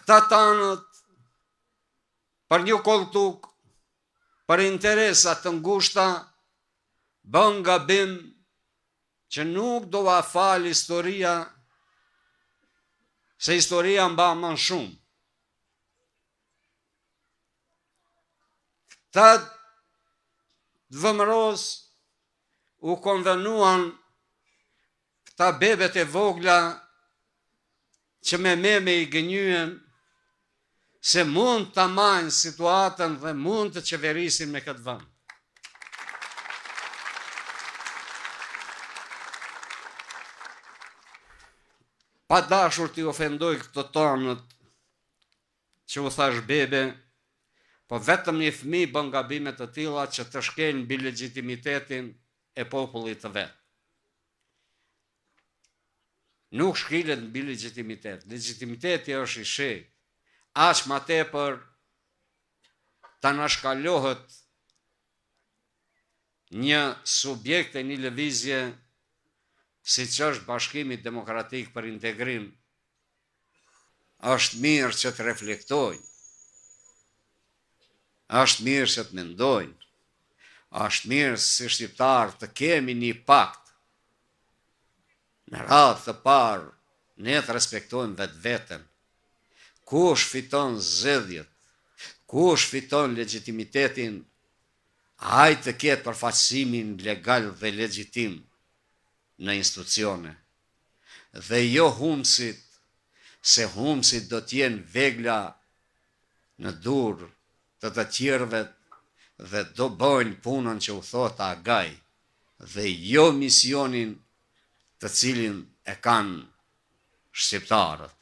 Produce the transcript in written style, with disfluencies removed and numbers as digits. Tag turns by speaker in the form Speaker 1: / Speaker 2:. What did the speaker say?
Speaker 1: këta tanët për një kolltuk, për interesat të ngushta, bën gabim që nuk do va fal historia, se historia mba më shumë. Këta vëmëros u konvenuan këta bebet e vogla që me i gënjyen se mund të majnë situatën dhe mund të qeverisin me këtë vend. Pa dashur t'i ofendoj këto tonët që u thash bebe, po vetëm një fëmijë bën gabime të tilla që të shkelin mbi legjitimitetin e popullit të vet. Nuk shkilet mbi legitimitet. Legitimiteti është i shejtë. Aq më tepër ta nashkalohet një subjekt e një lëvizje siç është Bashkimi Demokratik për Integrim. Është mirë që të reflektojnë, është mirë që të mendojnë, është mirë si shqiptarë të kemi një pakt. Në radhë të parë, ne të respektojmë vetveten. Kush fiton zgjedhjet, kush fiton legitimitetin, ai të ketë përfaqësimin legal dhe legjitim në institucione. Dhe jo humsit, se humsit do t'jenë vegla në dur të të tjerëve dhe do bëjnë punën që u thot agaj, dhe jo misionin të cilin e kanë shqiptarët.